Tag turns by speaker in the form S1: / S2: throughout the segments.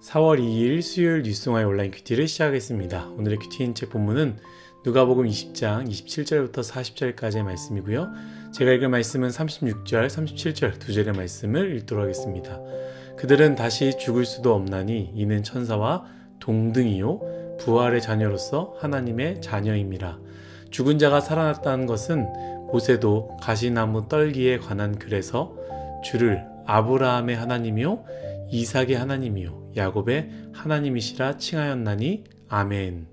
S1: 4월 2일 수요일 뉴스동아의 온라인 큐티를 시작하겠습니다. 오늘의 큐티인 책 본문은 누가복음 20장 27절부터 40절까지의 말씀이고요. 제가 읽을 말씀은 36절, 37절 두 절의 말씀을 읽도록 하겠습니다. 그들은 다시 죽을 수도 없나니 이는 천사와 동등이요 부활의 자녀로서 하나님의 자녀임이라. 죽은 자가 살아났다는 것은 모세도 가시나무 떨기에 관한 글에서 주를 아브라함의 하나님이요 이삭의 하나님이요 야곱의 하나님이시라 칭하였나니 아멘.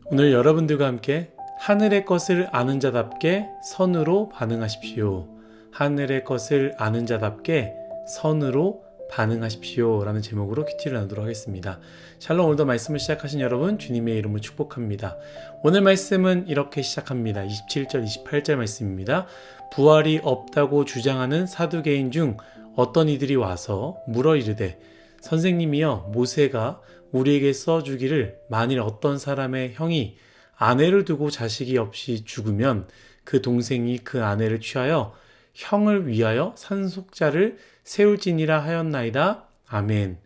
S1: 오늘 여러분들과 함께 하늘의 것을 아는 자답게 선으로 반응하십시오. 하늘의 것을 아는 자답게 선으로 반응하십시오 라는 제목으로 큐티를 나누도록 하겠습니다. 샬롬. 오늘도 말씀을 시작하신 여러분 주님의 이름을 축복합니다. 오늘 말씀은 이렇게 시작합니다. 27절 28절 말씀입니다. 부활이 없다고 주장하는 사두개인 중 어떤 이들이 와서 물어 이르되 선생님이여, 모세가 우리에게 써주기를 만일 어떤 사람의 형이 아내를 두고 자식이 없이 죽으면 그 동생이 그 아내를 취하여 형을 위하여 상속자를 세울지니라 하였나이다. 아멘.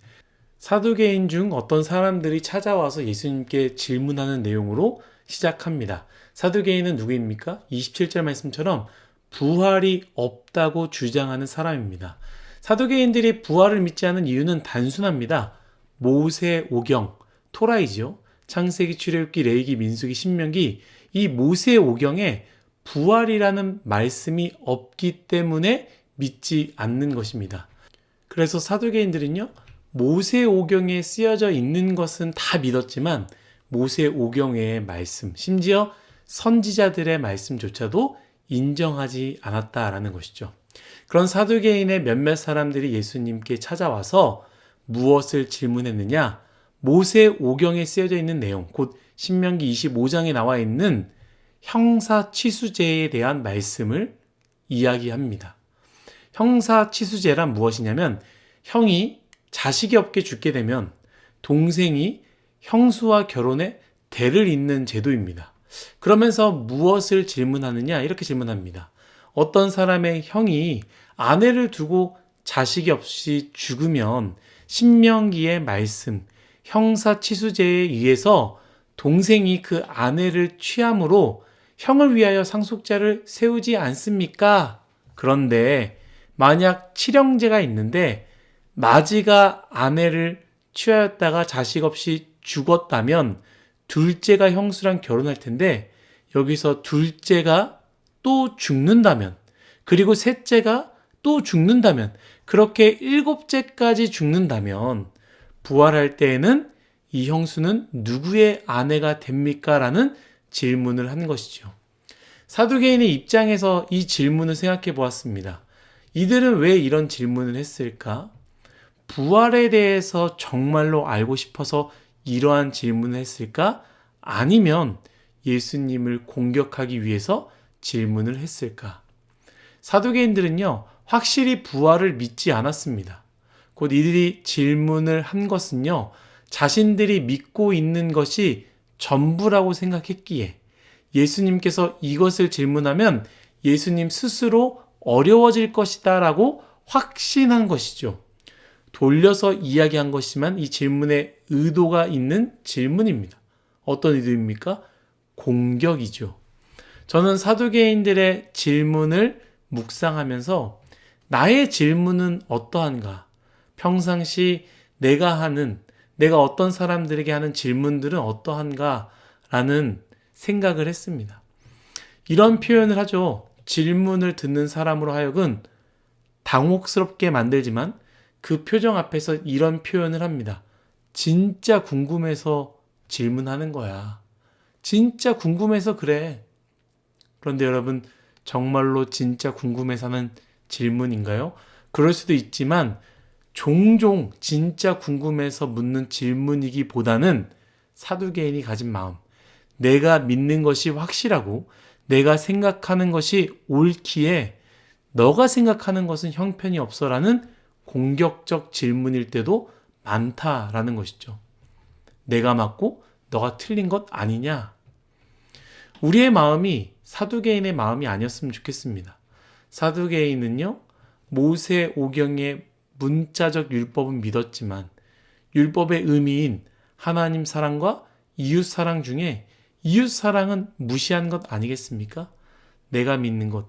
S1: 사두개인 중 어떤 사람들이 찾아와서 예수님께 질문하는 내용으로 시작합니다. 사두개인은 누구입니까? 27절 말씀처럼 부활이 없다고 주장하는 사람입니다. 사두개인들이 부활을 믿지 않은 이유는 단순합니다. 모세 오경, 토라이지요. 창세기, 출애굽기, 레위기, 민수기, 신명기, 이 모세 오경에 부활이라는 말씀이 없기 때문에 믿지 않는 것입니다. 그래서 사두개인들은요, 모세 오경에 쓰여져 있는 것은 다 믿었지만 모세 오경의 말씀, 심지어 선지자들의 말씀조차도 인정하지 않았다라는 것이죠. 그런 사두개인의 몇몇 사람들이 예수님께 찾아와서 무엇을 질문했느냐? 모세 오경에 쓰여져 있는 내용, 곧 신명기 25장에 나와 있는 형사취수제에 대한 말씀을 이야기합니다. 형사취수제란 무엇이냐면 형이 자식이 없게 죽게 되면 동생이 형수와 결혼해 대를 잇는 제도입니다. 그러면서 무엇을 질문하느냐? 이렇게 질문합니다. 어떤 사람의 형이 아내를 두고 자식이 없이 죽으면 신명기의 말씀, 형사취수제에 의해서 동생이 그 아내를 취함으로 형을 위하여 상속자를 세우지 않습니까? 그런데 만약 칠형제가 있는데 마지가 아내를 취하였다가 자식 없이 죽었다면 둘째가 형수랑 결혼할 텐데 여기서 둘째가 또 죽는다면, 그리고 셋째가 또 죽는다면, 그렇게 일곱째까지 죽는다면 부활할 때에는 이 형수는 누구의 아내가 됩니까? 라는 질문을 한 것이죠. 사두개인의 입장에서 이 질문을 생각해 보았습니다. 이들은 왜 이런 질문을 했을까? 부활에 대해서 정말로 알고 싶어서 이러한 질문을 했을까? 아니면 예수님을 공격하기 위해서 질문을 했을까? 사두개인들은요, 확실히 부활을 믿지 않았습니다. 곧 이들이 질문을 한 것은요, 자신들이 믿고 있는 것이 전부라고 생각했기에 예수님께서 이것을 질문하면 예수님 스스로 어려워질 것이다 라고 확신한 것이죠. 돌려서 이야기한 것이지만 이 질문에 의도가 있는 질문입니다. 어떤 의도입니까? 공격이죠. 저는 사두개인들의 질문을 묵상하면서 나의 질문은 어떠한가? 평상시 내가 어떤 사람들에게 하는 질문들은 어떠한가? 라는 생각을 했습니다. 이런 표현을 하죠. 질문을 듣는 사람으로 하여금 당혹스럽게 만들지만 그 표정 앞에서 이런 표현을 합니다. 진짜 궁금해서 질문하는 거야. 진짜 궁금해서 그래. 그런데 여러분, 정말로 진짜 궁금해서 하는 질문인가요? 그럴 수도 있지만 종종 진짜 궁금해서 묻는 질문이기보다는 사두개인이 가진 마음, 내가 믿는 것이 확실하고 내가 생각하는 것이 옳기에 너가 생각하는 것은 형편이 없어라는 공격적 질문일 때도 많다라는 것이죠. 내가 맞고 너가 틀린 것 아니냐? 우리의 마음이 사두개인의 마음이 아니었으면 좋겠습니다. 사두개인은요, 모세 오경의 문자적 율법은 믿었지만 율법의 의미인 하나님 사랑과 이웃 사랑 중에 이웃 사랑은 무시한 것 아니겠습니까? 내가 믿는 것,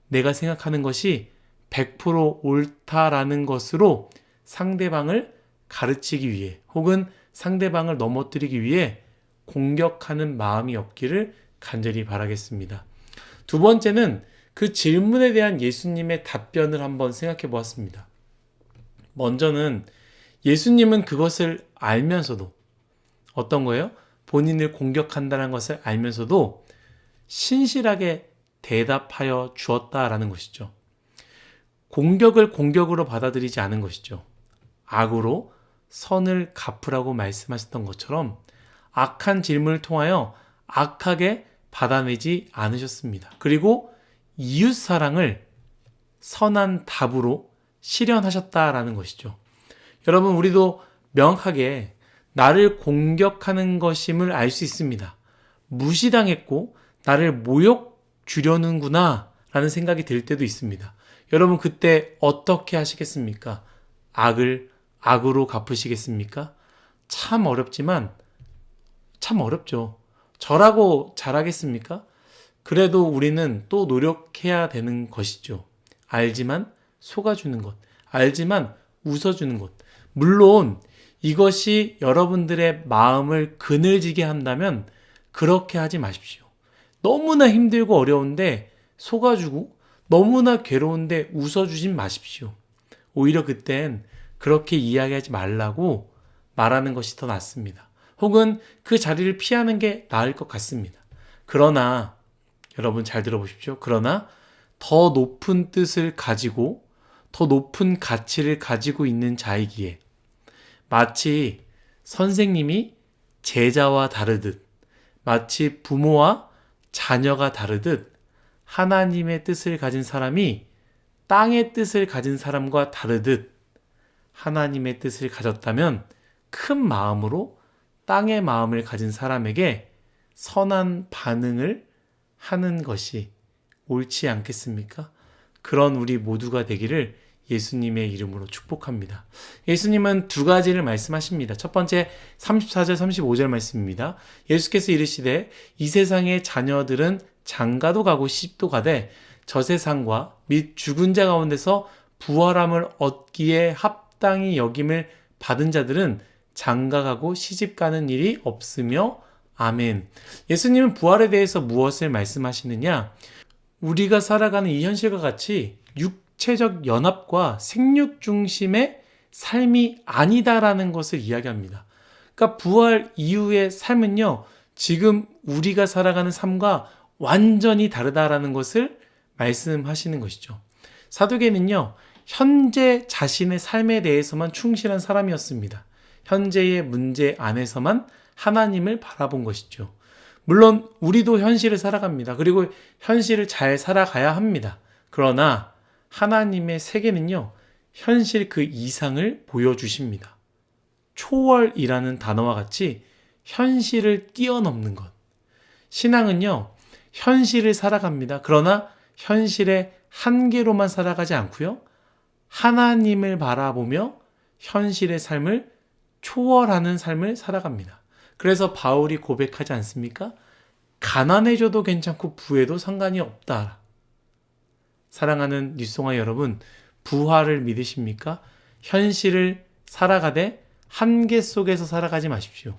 S1: 내가 생각하는 것이 100% 옳다라는 것으로 상대방을 가르치기 위해 혹은 상대방을 넘어뜨리기 위해 공격하는 마음이 없기를 간절히 바라겠습니다. 두 번째는 그 질문에 대한 예수님의 답변을 한번 생각해 보았습니다. 먼저는 예수님은 그것을 알면서도 어떤 거예요? 본인을 공격한다는 것을 알면서도 신실하게 대답하여 주었다라는 것이죠. 공격을 공격으로 받아들이지 않은 것이죠. 악으로 선을 갚으라고 말씀하셨던 것처럼 악한 질문을 통하여 악하게 받아내지 않으셨습니다. 그리고 이웃 사랑을 선한 답으로 실현하셨다라는 것이죠. 여러분, 우리도 명확하게 나를 공격하는 것임을 알 수 있습니다. 무시당했고 나를 모욕 주려는구나 라는 생각이 들 때도 있습니다. 여러분, 그때 어떻게 하시겠습니까? 악을 악으로 갚으시겠습니까? 참 어렵지만 참 어렵죠. 저라고 잘하겠습니까? 그래도 우리는 또 노력해야 되는 것이죠. 알지만 속아주는 것, 알지만 웃어주는 것. 물론 이것이 여러분들의 마음을 그늘지게 한다면 그렇게 하지 마십시오. 너무나 힘들고 어려운데 속아주고 너무나 괴로운데 웃어주진 마십시오. 오히려 그땐 그렇게 이야기하지 말라고 말하는 것이 더 낫습니다. 혹은 그 자리를 피하는 게 나을 것 같습니다. 그러나 여러분 잘 들어보십시오. 그러나 더 높은 뜻을 가지고 더 높은 가치를 가지고 있는 자이기에 마치 선생님이 제자와 다르듯 마치 부모와 자녀가 다르듯 하나님의 뜻을 가진 사람이 땅의 뜻을 가진 사람과 다르듯 하나님의 뜻을 가졌다면 큰 마음으로 땅의 마음을 가진 사람에게 선한 반응을 하는 것이 옳지 않겠습니까? 그런 우리 모두가 되기를 예수님의 이름으로 축복합니다. 예수님은 두 가지를 말씀하십니다. 첫 번째 34절 35절 말씀입니다. 예수께서 이르시되 이 세상의 자녀들은 장가도 가고 시집도 가되 저 세상과 및 죽은 자 가운데서 부활함을 얻기에 합당히 여김을 받은 자들은 장가가고 시집가는 일이 없으며 아멘. 예수님은 부활에 대해서 무엇을 말씀하시느냐? 우리가 살아가는 이 현실과 같이 육체적 연합과 생육 중심의 삶이 아니다라는 것을 이야기합니다. 그러니까 부활 이후의 삶은요, 지금 우리가 살아가는 삶과 완전히 다르다라는 것을 말씀하시는 것이죠. 사도계는요, 현재 자신의 삶에 대해서만 충실한 사람이었습니다. 현재의 문제 안에서만 하나님을 바라본 것이죠. 물론 우리도 현실을 살아갑니다. 그리고 현실을 잘 살아가야 합니다. 그러나 하나님의 세계는요, 현실 그 이상을 보여주십니다. 초월이라는 단어와 같이 현실을 뛰어넘는 것. 신앙은요, 현실을 살아갑니다. 그러나 현실의 한계로만 살아가지 않고요, 하나님을 바라보며 현실의 삶을 초월하는 삶을 살아갑니다. 그래서 바울이 고백하지 않습니까? 가난해져도 괜찮고 부해도 상관이 없다. 사랑하는 뉴송아 여러분, 부활을 믿으십니까? 현실을 살아가되 한계 속에서 살아가지 마십시오.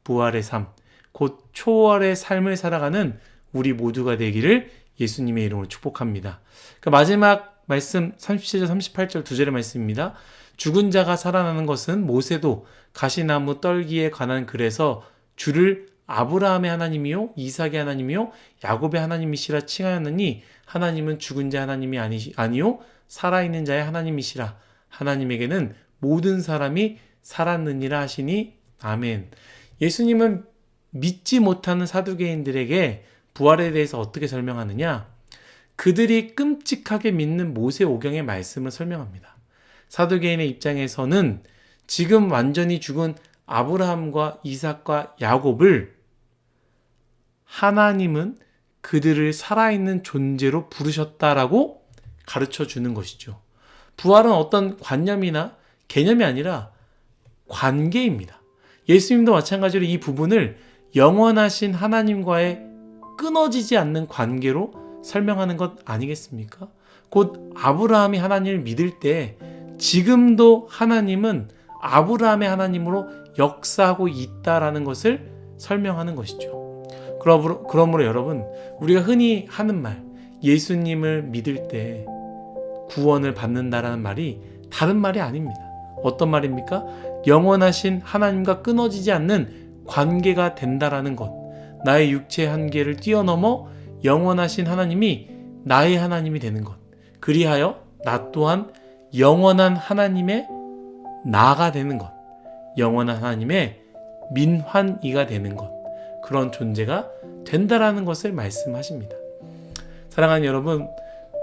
S1: 부활의 삶, 곧 초월의 삶을 살아가는 우리 모두가 되기를 예수님의 이름으로 축복합니다. 그 마지막 말씀 37절 38절 두 절의 말씀입니다. 죽은 자가 살아나는 것은 모세도 가시나무 떨기에 관한 글에서 주를 아브라함의 하나님이요 이삭의 하나님이요 야곱의 하나님이시라 칭하였느니 하나님은 죽은 자 하나님이 아니요 살아있는 자의 하나님이시라. 하나님에게는 모든 사람이 살았느니라 하시니 아멘. 예수님은 믿지 못하는 사두개인들에게 부활에 대해서 어떻게 설명하느냐? 그들이 끔찍하게 믿는 모세오경의 말씀을 설명합니다. 사두개인의 입장에서는 지금 완전히 죽은 아브라함과 이삭과 야곱을 하나님은 그들을 살아있는 존재로 부르셨다라고 가르쳐 주는 것이죠. 부활은 어떤 관념이나 개념이 아니라 관계입니다. 예수님도 마찬가지로 이 부분을 영원하신 하나님과의 끊어지지 않는 관계로 설명하는 것 아니겠습니까? 곧 아브라함이 하나님을 믿을 때 지금도 하나님은 아브라함의 하나님으로 역사하고 있다라는 것을 설명하는 것이죠. 그러므로 여러분, 우리가 흔히 하는 말, 예수님을 믿을 때 구원을 받는다라는 말이 다른 말이 아닙니다. 어떤 말입니까? 영원하신 하나님과 끊어지지 않는 관계가 된다라는 것. 나의 육체의 한계를 뛰어넘어 영원하신 하나님이 나의 하나님이 되는 것. 그리하여 나 또한 영원한 하나님의 나가 되는 것. 영원한 하나님의 민환이가 되는 것. 그런 존재가 된다라는 것을 말씀하십니다. 사랑하는 여러분,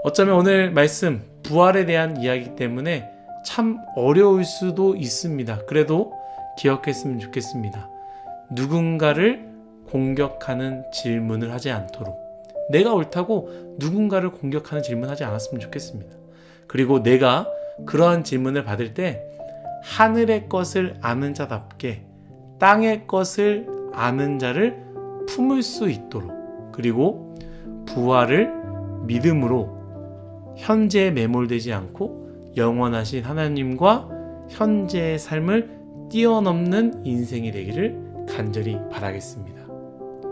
S1: 어쩌면 오늘 말씀 부활에 대한 이야기 때문에 참 어려울 수도 있습니다. 그래도 기억했으면 좋겠습니다. 누군가를 공격하는 질문을 하지 않도록, 내가 옳다고 누군가를 공격하는 질문하지 않았으면 좋겠습니다. 그리고 내가 그러한 질문을 받을 때 하늘의 것을 아는 자답게 땅의 것을 아는 자를 품을 수 있도록, 그리고 부활을 믿음으로 현재에 매몰되지 않고 영원하신 하나님과 현재의 삶을 뛰어넘는 인생이 되기를 간절히 바라겠습니다.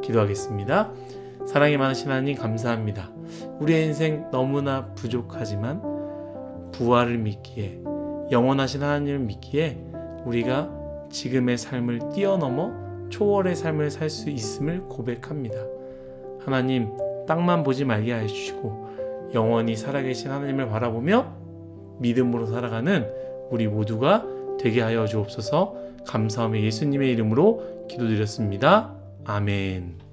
S1: 기도하겠습니다. 사랑이 많으신 하나님, 감사합니다. 우리의 인생 너무나 부족하지만 부활을 믿기에, 영원하신 하나님을 믿기에 우리가 지금의 삶을 뛰어넘어 초월의 삶을 살 수 있음을 고백합니다. 하나님, 땅만 보지 말게 하여 주시고 영원히 살아계신 하나님을 바라보며 믿음으로 살아가는 우리 모두가 되게 하여 주옵소서. 감사하며 예수님의 이름으로 기도드렸습니다. 아멘.